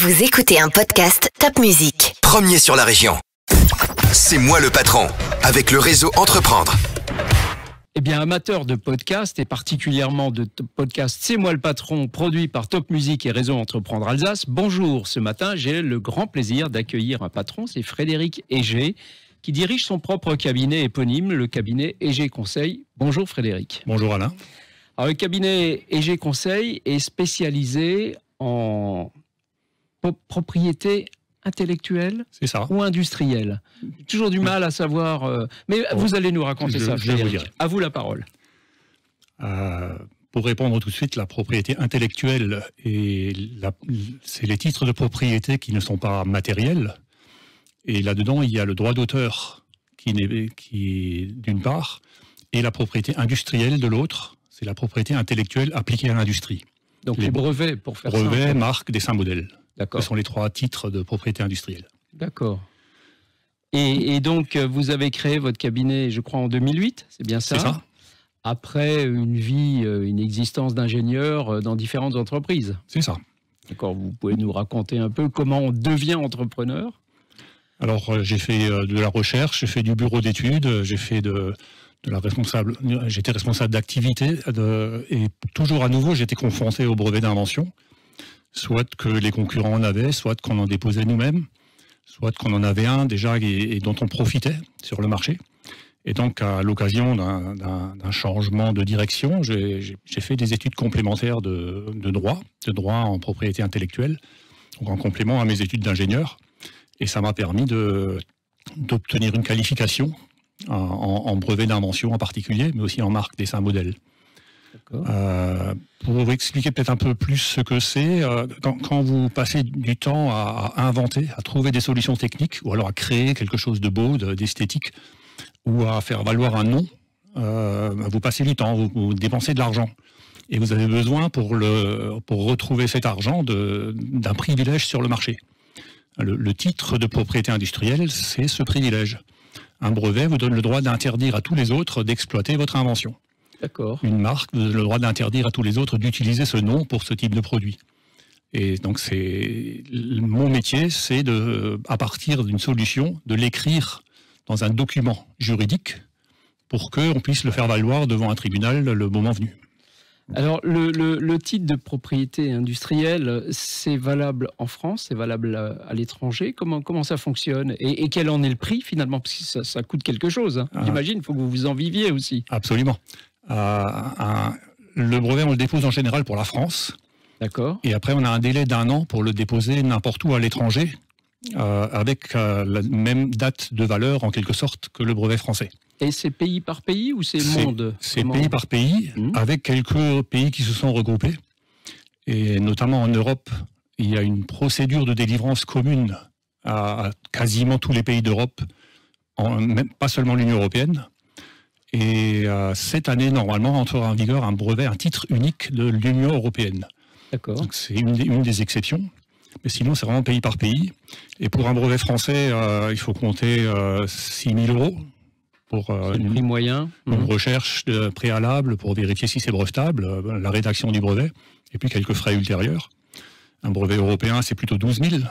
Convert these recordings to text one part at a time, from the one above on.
Vous écoutez un podcast Top Music. Premier sur la région. C'est moi le patron, avec le réseau Entreprendre. Eh bien, amateur de podcast et particulièrement de podcast C'est moi le patron, produit par Top Music et Réseau Entreprendre Alsace. Bonjour, ce matin, j'ai le grand plaisir d'accueillir un patron, c'est Frédéric Egé, qui dirige son propre cabinet éponyme, le cabinet Egé Conseil. Bonjour Frédéric. Bonjour Alain. Alors, le cabinet Egé Conseil est spécialisé en propriété intellectuelle ou industrielle. J'ai toujours du mal à savoir... mais vous allez nous raconter ça, Frédéric. À vous la parole. Pour répondre tout de suite, la propriété intellectuelle, c'est les titres de propriété qui ne sont pas matériels. Et là-dedans, il y a le droit d'auteur qui est d'une part, et la propriété industrielle de l'autre. C'est la propriété intellectuelle appliquée à l'industrie. Donc les brevets, pour faire ça. Brevets, marques, dessins, modèles. D'accord. Ce sont les trois titres de propriété industrielle. D'accord. Et donc, vous avez créé votre cabinet, je crois, en 2008, c'est bien ça? C'est ça. Après une existence d'ingénieur dans différentes entreprises. C'est ça. D'accord. Vous pouvez nous raconter un peu comment on devient entrepreneur? Alors, j'ai fait de la recherche, j'ai fait du bureau d'études, j'ai fait j'étais responsable d'activité et toujours à nouveau, j'étais confronté au brevet d'invention. Soit que les concurrents en avaient, soit qu'on en déposait nous-mêmes, soit qu'on en avait un déjà et dont on profitait sur le marché. Et donc, à l'occasion d'un changement de direction, j'ai fait des études complémentaires de droit en propriété intellectuelle, donc en complément à mes études d'ingénieur. Et ça m'a permis d'obtenir une qualification en brevet d'invention en particulier, mais aussi en marque, dessin, modèle. Pour vous expliquer peut-être un peu plus ce que c'est, quand vous passez du temps à inventer, à trouver des solutions techniques, ou alors à créer quelque chose de beau, d'esthétique, ou à faire valoir un nom, vous passez du temps, vous dépensez de l'argent. Et vous avez besoin pour retrouver cet argent d'un privilège sur le marché. Le titre de propriété industrielle, c'est ce privilège. Un brevet vous donne le droit d'interdire à tous les autres d'exploiter votre invention. D'accord. Une marque vous donne le droit d'interdire à tous les autres d'utiliser ce nom pour ce type de produit. Et donc mon métier, c'est à partir d'une solution, de l'écrire dans un document juridique pour qu'on puisse le faire valoir devant un tribunal le moment venu. Alors, le titre de propriété industrielle, c'est valable en France, c'est valable à l'étranger. Comment ça fonctionne et quel en est le prix finalement? Parce que ça coûte quelque chose. Hein. J'imagine, il faut que vous vous en viviez aussi. Absolument. Le brevet, on le dépose en général pour la France. D'accord. Et après, on a un délai d'1 an pour le déposer n'importe où à l'étranger, avec la même date de valeur en quelque sorte que le brevet français. Et c'est pays par pays ou c'est monde? C'est pays par pays, avec quelques pays qui se sont regroupés. Et notamment en Europe, il y a une procédure de délivrance commune à quasiment tous les pays d'Europe, pas seulement l'Union européenne. Et cette année, normalement, entrera en vigueur un titre unique de l'Union européenne. D'accord. Donc c'est une des exceptions. Mais sinon, c'est vraiment pays par pays. Et pour un brevet français, il faut compter 6 000 € pour prix moyen. Une recherche préalable pour vérifier si c'est brevetable, la rédaction du brevet, et puis quelques frais ultérieurs. Un brevet européen, c'est plutôt 12 000.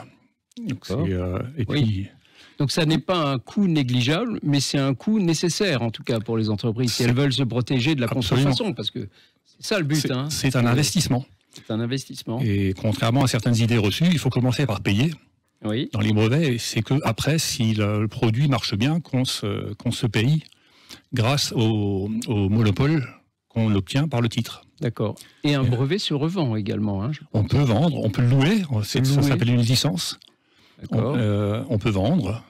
Donc ça n'est pas un coût négligeable, mais c'est un coût nécessaire, en tout cas pour les entreprises, si elles veulent se protéger de la contrefaçon, parce que c'est ça le but. C'est un investissement. C'est un investissement. Et contrairement à certaines idées reçues, il faut commencer par payer. Oui. Dans les brevets, c'est qu'après, si le produit marche bien, qu'on se paye grâce au monopole qu'on obtient par le titre. D'accord. Et un brevet se revend également. On peut vendre, on peut le louer, ça s'appelle une licence. D'accord. On peut vendre,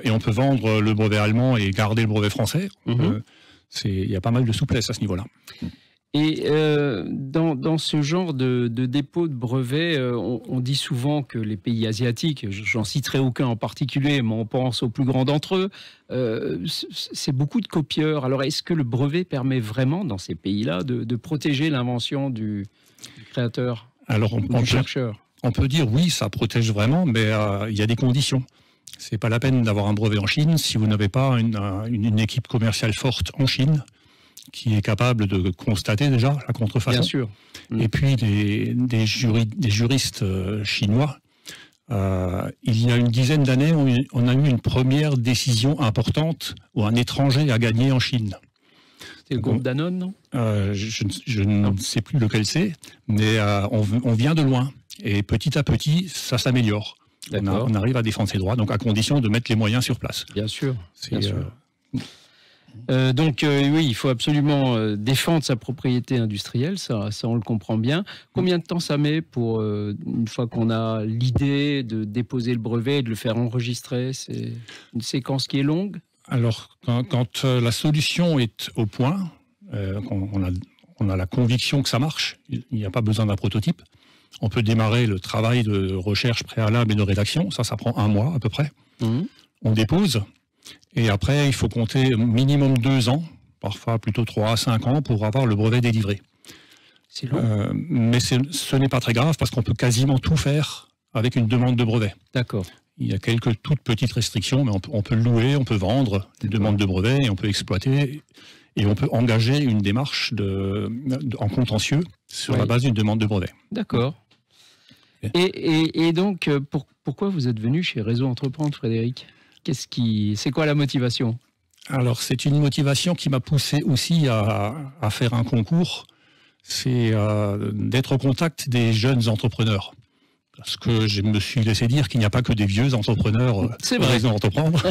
et on peut vendre le brevet allemand et garder le brevet français. Il y a pas mal de souplesse à ce niveau-là. Et dans ce genre de dépôt de brevets, on dit souvent que les pays asiatiques, j'en citerai aucun en particulier, mais on pense aux plus grands d'entre eux, c'est beaucoup de copieurs. Alors est-ce que le brevet permet vraiment, dans ces pays-là, de protéger l'invention du créateur, du chercheur? On peut dire oui, ça protège vraiment, mais il y a des conditions. C'est pas la peine d'avoir un brevet en Chine si vous n'avez pas une équipe commerciale forte en Chine qui est capable de constater déjà la contrefaçon. Bien sûr. Et puis des juristes chinois Il y a une dizaine d'années, on a eu une première décision importante où un étranger a gagné en Chine. C'est le groupe Danone, non? Je ne sais plus lequel c'est, mais on vient de loin. Et petit à petit, ça s'améliore. On arrive à défendre ses droits, donc à condition de mettre les moyens sur place. Bien sûr. Bien sûr. Oui, il faut absolument défendre sa propriété industrielle, ça on le comprend bien. Combien de temps ça met pour, une fois qu'on a l'idée de déposer le brevet et de le faire enregistrer? C'est une séquence qui est longue? Alors, quand la solution est au point, on a la conviction que ça marche, il n'y a pas besoin d'un prototype. On peut démarrer le travail de recherche préalable et de rédaction, ça prend 1 mois à peu près. On dépose, et après il faut compter minimum 2 ans, parfois plutôt 3 à 5 ans pour avoir le brevet délivré. C'est long. Mais ce n'est pas très grave parce qu'on peut quasiment tout faire avec une demande de brevet. D'accord. Il y a quelques toutes petites restrictions, mais on peut louer, on peut vendre des demandes de brevet, et on peut exploiter, et on peut engager une démarche en contentieux sur la base d'une demande de brevet. D'accord. Et donc, pourquoi vous êtes venu chez Réseau Entreprendre, Frédéric? C'est quoi la motivation? Alors, c'est une motivation qui m'a poussé aussi à faire un concours. C'est d'être au contact des jeunes entrepreneurs. Parce que je me suis laissé dire qu'il n'y a pas que des vieux entrepreneurs C'est vrai. Réseau Entreprendre.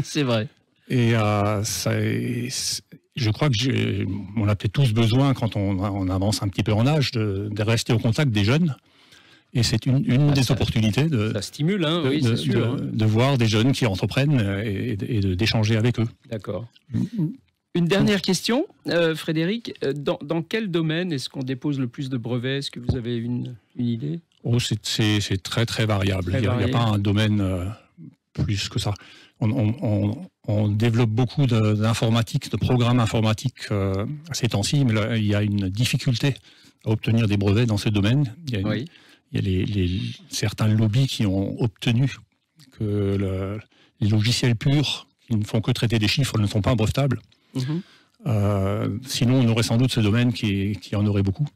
C'est vrai. Et je crois qu'on a peut-être tous besoin, quand on avance un petit peu en âge, de rester au contact des jeunes. Et c'est une des opportunités ça stimule, hein, oui, c'est sûr. De voir des jeunes qui entreprennent et d'échanger avec eux. D'accord. Une dernière question, Frédéric. Dans quel domaine est-ce qu'on dépose le plus de brevets? Est-ce que vous avez une idée? C'est très très variable. Il n'y a pas un domaine plus que ça. On développe beaucoup d'informatique, de programmes informatiques ces temps-ci, mais là, il y a une difficulté à obtenir des brevets dans ce domaine. Il y a certains lobbies qui ont obtenu que les logiciels purs, qui ne font que traiter des chiffres, ne sont pas brevetables. Sinon, on aurait sans doute ce domaine qui en aurait beaucoup.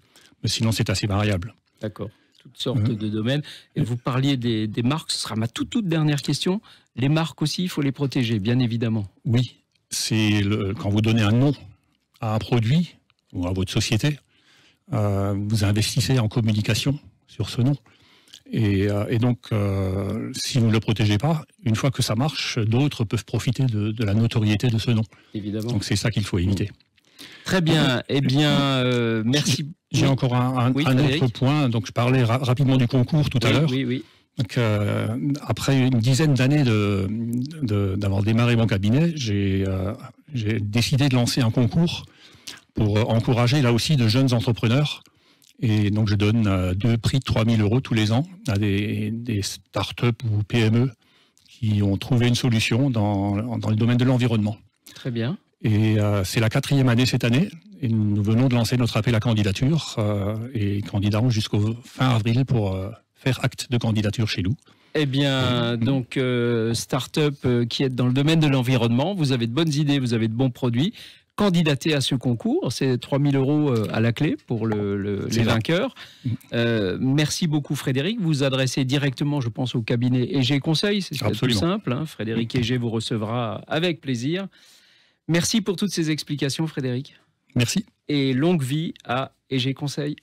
Mais sinon, c'est assez variable. D'accord. Toutes sortes de domaines. Et vous parliez des marques, ce sera ma toute dernière question. Les marques aussi, il faut les protéger, bien évidemment. Oui. Quand vous donnez un nom à un produit ou à votre société, vous investissez en communication sur ce nom. Et donc, si vous ne le protégez pas, une fois que ça marche, d'autres peuvent profiter de la notoriété de ce nom. Évidemment. Donc c'est ça qu'il faut éviter. Très bien. Eh bien, merci. J'ai encore un autre point. Donc je parlais rapidement du concours tout à l'heure. Oui. Donc, après une dizaine d'années d'avoir démarré mon cabinet, j'ai décidé de lancer un concours pour encourager là aussi de jeunes entrepreneurs. Et donc je donne 2 prix de 3 000 € tous les ans à des start-up ou PME qui ont trouvé une solution dans le domaine de l'environnement. Très bien. Et c'est la 4e année cette année. Et nous venons de lancer notre appel à candidature et candidaterons jusqu'au fin avril pour faire acte de candidature chez nous. Eh bien, donc, start-up qui est dans le domaine de l'environnement, vous avez de bonnes idées, vous avez de bons produits. Candidater à ce concours, c'est 3 000 € à la clé pour les vainqueurs. Merci beaucoup Frédéric. Vous vous adressez directement, je pense, au cabinet EG Conseil, c'est tout simple. Hein. Frédéric EG vous recevra avec plaisir. Merci pour toutes ces explications Frédéric. Merci. Et longue vie à EG Conseil.